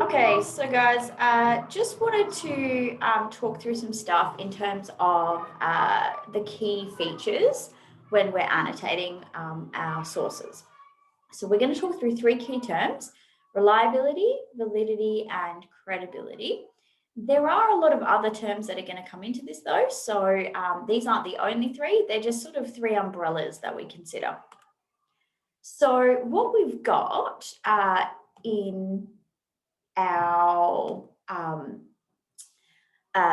Okay, so guys, just wanted to talk through some stuff in terms of the key features when we're annotating our sources. So we're going to talk through three key terms: reliability, validity, and credibility. There are a lot of other terms that are going to come into this though, so these aren't the only three, they're just sort of three umbrellas that we consider. So what we've got in our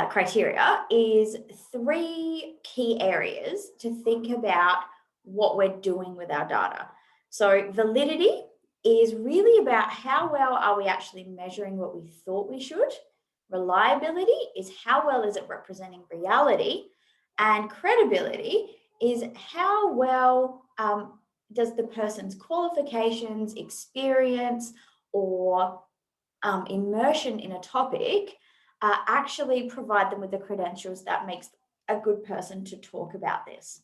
criteria is three key areas to think about what we're doing with our data. So validity is really about how well are we actually measuring what we thought we should. Reliability is how well is it representing reality. And credibility is how well does the person's qualifications, experience, or immersion in a topic actually provide them with the credentials that makes a good person to talk about this.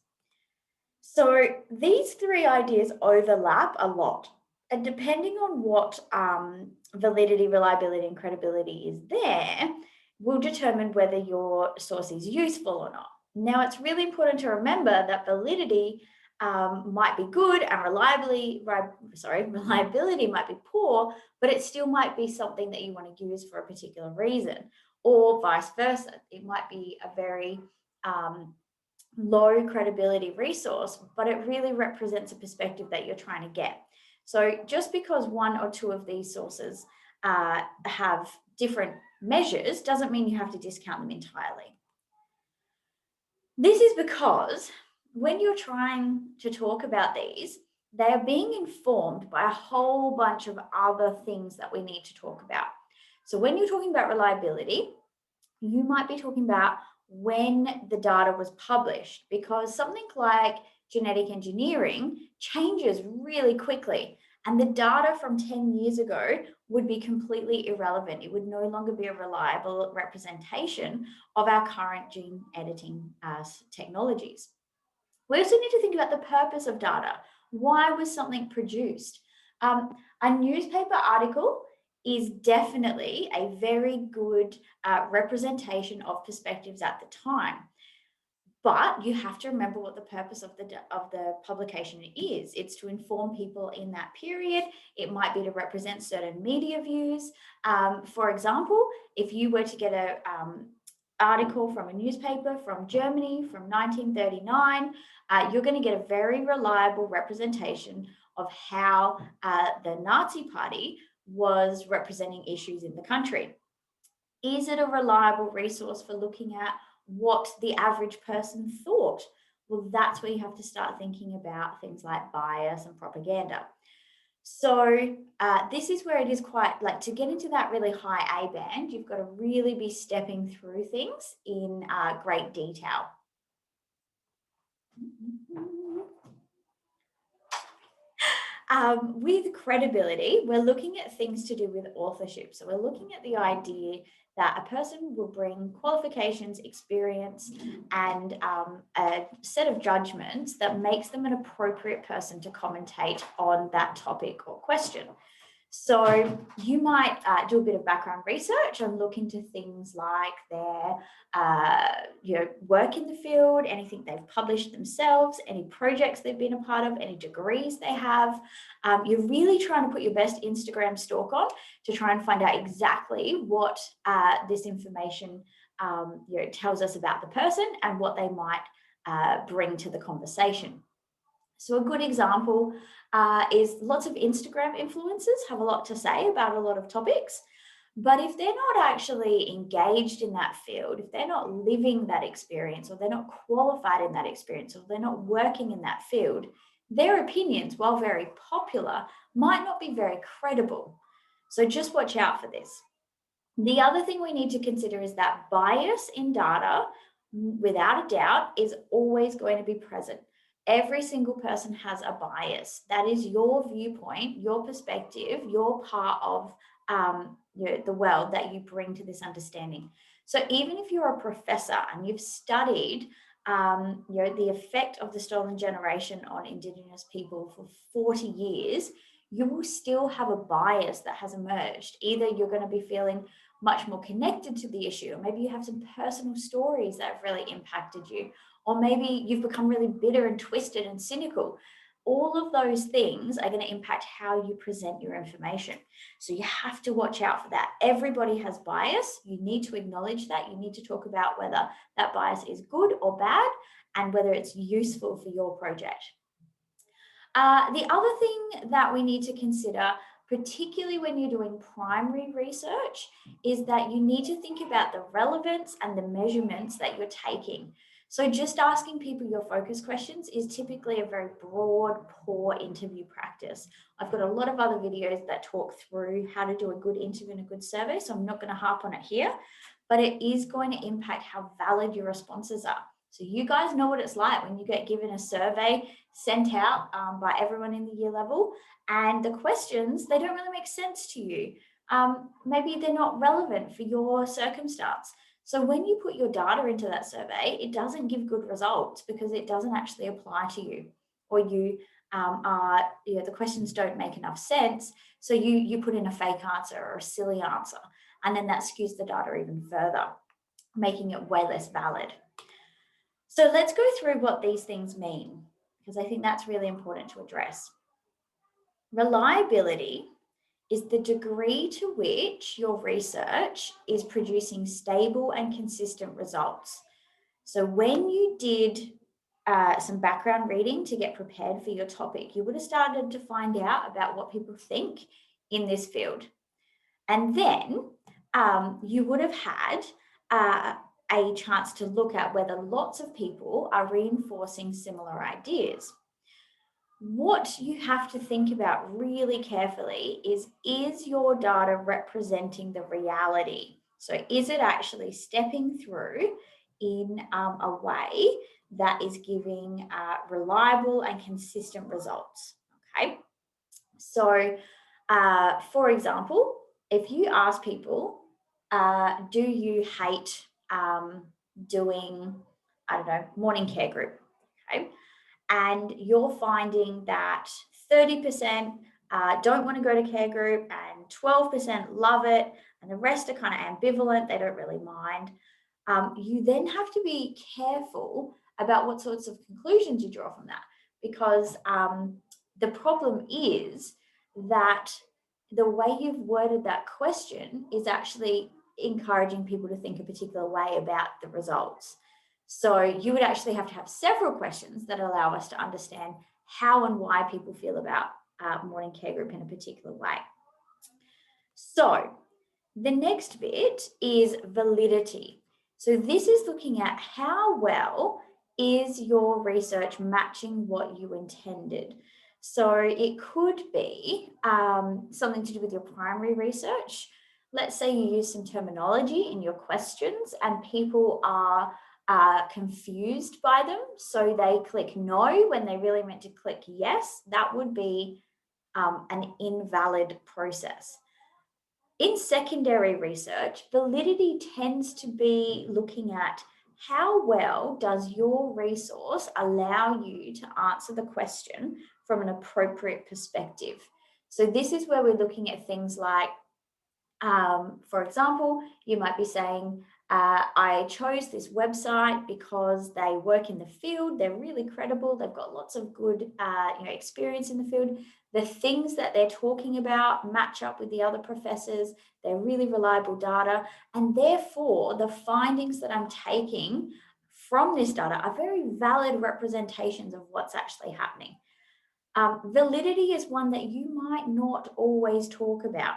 So these three ideas overlap a lot, and depending on what validity, reliability, and credibility is there, will determine whether your source is useful or not. Now, it's really important to remember that validity might be good and reliability might be poor, but it still might be something that you want to use for a particular reason, or vice versa. It might be a very low credibility resource, but it really represents a perspective that you're trying to get. So just because one or two of these sources have different measures doesn't mean you have to discount them entirely. This is because when you're trying to talk about these, they are being informed by a whole bunch of other things that we need to talk about. So when you're talking about reliability, you might be talking about when the data was published, because something like genetic engineering changes really quickly, and the data from 10 years ago would be completely irrelevant. It would no longer be a reliable representation of our current gene editing technologies. We also need to think about the purpose of data. Why was something produced? A newspaper article is definitely a very good representation of perspectives at the time. But you have to remember what the purpose of the publication is. It's to inform people in that period. It might be to represent certain media views. For example, if you were to get an article from a newspaper from Germany from 1939, you're going to get a very reliable representation of how the Nazi Party was representing issues in the country. Is it a reliable resource for looking at what the average person thought? Well, that's where you have to start thinking about things like bias and propaganda. So this is where it is quite, like, to get into that really high A band, you've got to really be stepping through things in great detail. With credibility, we're looking at things to do with authorship. So we're looking at the idea that a person will bring qualifications, experience, and a set of judgments that makes them an appropriate person to commentate on that topic or question. So you might do a bit of background research and look into things like their work in the field, anything they've published themselves, any projects they've been a part of, any degrees they have. You're really trying to put your best Instagram stalk on to try and find out exactly what this information tells us about the person and what they might bring to the conversation. So a good example is lots of Instagram influencers have a lot to say about a lot of topics, but if they're not actually engaged in that field, if they're not living that experience, or they're not qualified in that experience, or they're not working in that field, their opinions, while very popular, might not be very credible. So just watch out for this. The other thing we need to consider is that bias in data, without a doubt, is always going to be present. Every single person has a bias. That is your viewpoint, your perspective, your part of the world that you bring to this understanding. So even if you're a professor and you've studied the effect of the stolen generation on Indigenous people for 40 years, you will still have a bias that has emerged. Either you're going to be feeling much more connected to the issue, or maybe you have some personal stories that have really impacted you, or maybe you've become really bitter and twisted and cynical. All of those things are going to impact how you present your information. So you have to watch out for that. Everybody has bias. You need to acknowledge that. You need to talk about whether that bias is good or bad and whether it's useful for your project. The other thing that we need to consider, particularly when you're doing primary research, is that you need to think about the relevance and the measurements that you're taking. So just asking people your focus questions is typically a very broad, poor interview practice. I've got a lot of other videos that talk through how to do a good interview and a good survey, so I'm not going to harp on it here, but it is going to impact how valid your responses are. So you guys know what it's like when you get given a survey sent out by everyone in the year level, and the questions, they don't really make sense to you. Maybe they're not relevant for your circumstance. So when you put your data into that survey, it doesn't give good results because it doesn't actually apply to you, or you the questions don't make enough sense. So you put in a fake answer or a silly answer, and then that skews the data even further, making it way less valid. So let's go through what these things mean, because I think that's really important to address. Reliability is the degree to which your research is producing stable and consistent results. So when you did some background reading to get prepared for your topic, you would have started to find out about what people think in this field. And then you would have had a chance to look at whether lots of people are reinforcing similar ideas. What you have to think about really carefully is your data representing the reality? So is it actually stepping through in a way that is giving reliable and consistent results? Okay. So for example, if you ask people, do you hate doing, I don't know, morning care group? Okay. And you're finding that 30% don't want to go to care group and 12% love it, and the rest are kind of ambivalent, they don't really mind. You then have to be careful about what sorts of conclusions you draw from that, because the problem is that the way you've worded that question is actually encouraging people to think a particular way about the results. So you would actually have to have several questions that allow us to understand how and why people feel about morning care group in a particular way. So the next bit is validity. So this is looking at how well is your research matching what you intended. So it could be something to do with your primary research. Let's say you use some terminology in your questions and people are confused by them, so they click no when they really meant to click yes. That would be an invalid process. In secondary research, validity tends to be looking at how well does your resource allow you to answer the question from an appropriate perspective. So this is where we're looking at things like, for example, you might be saying, I chose this website because they work in the field, they're really credible, they've got lots of good experience in the field. The things that they're talking about match up with the other professors, they're really reliable data, and therefore the findings that I'm taking from this data are very valid representations of what's actually happening. Validity is one that you might not always talk about.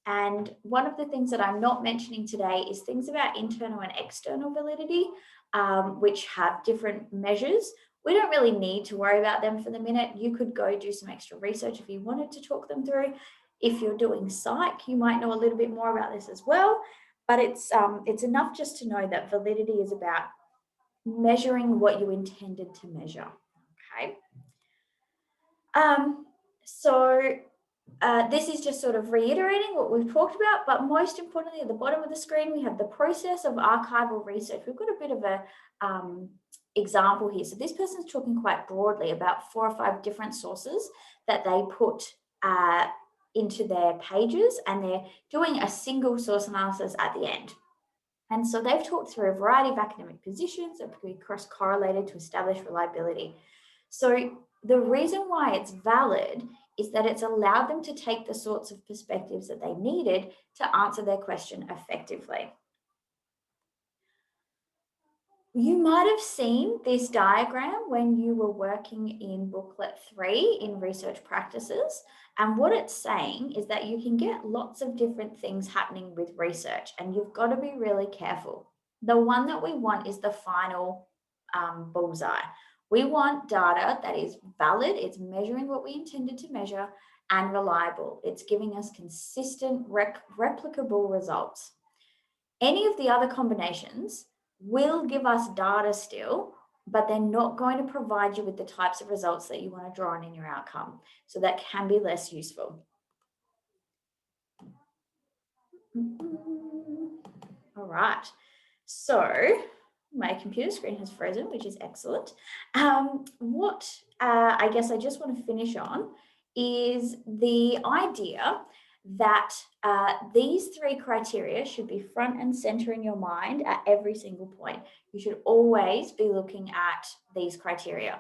And one of the things that I'm not mentioning today is things about internal and external validity, which have different measures. We don't really need to worry about them for the minute. You could go do some extra research if you wanted to talk them through. If you're doing psych, you might know a little bit more about this as well. But it's enough just to know that validity is about measuring what you intended to measure. Okay. This is just sort of reiterating what we've talked about, but most importantly, at the bottom of the screen, we have the process of archival research. We've got a bit of a example here. So this person's talking quite broadly about 4 or 5 different sources that they put into their pages, and they're doing a single source analysis at the end. And so they've talked through a variety of academic positions that could be cross-correlated to establish reliability. So the reason why it's valid is that it's allowed them to take the sorts of perspectives that they needed to answer their question effectively. You might have seen this diagram when you were working in booklet 3 in research practices. And what it's saying is that you can get lots of different things happening with research, and you've got to be really careful. The one that we want is the final bullseye. We want data that is valid, it's measuring what we intended to measure, and reliable. It's giving us consistent, replicable results. Any of the other combinations will give us data still, but they're not going to provide you with the types of results that you want to draw on in your outcome. So that can be less useful. All right. So my computer screen has frozen, which is excellent. What I guess I just want to finish on is the idea that these 3 criteria should be front and center in your mind at every single point. You should always be looking at these criteria.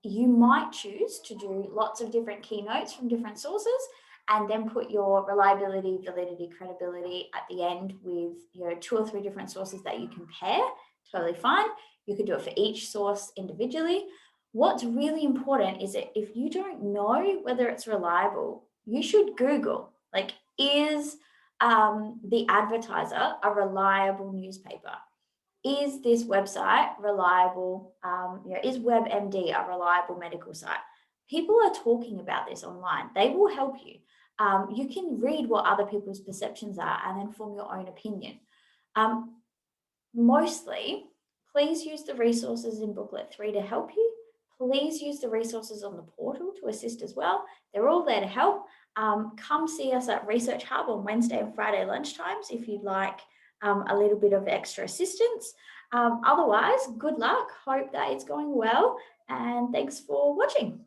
You might choose to do lots of different keynotes from different sources and then put your reliability, validity, credibility at the end with 2 or 3 different sources that you compare. Totally fine. You could do it for each source individually. What's really important is that if you don't know whether it's reliable, you should Google, like, is the Advertiser a reliable newspaper? Is this website reliable? Is WebMD a reliable medical site? People are talking about this online. They will help you. You can read what other people's perceptions are and then form your own opinion. Mostly, please use the resources in booklet 3 to help you. Please use the resources on the portal to assist as well. They're all there to help. Come see us at Research Hub on Wednesday and Friday lunchtimes if you'd like a little bit of extra assistance. Otherwise, good luck. Hope that it's going well. And thanks for watching.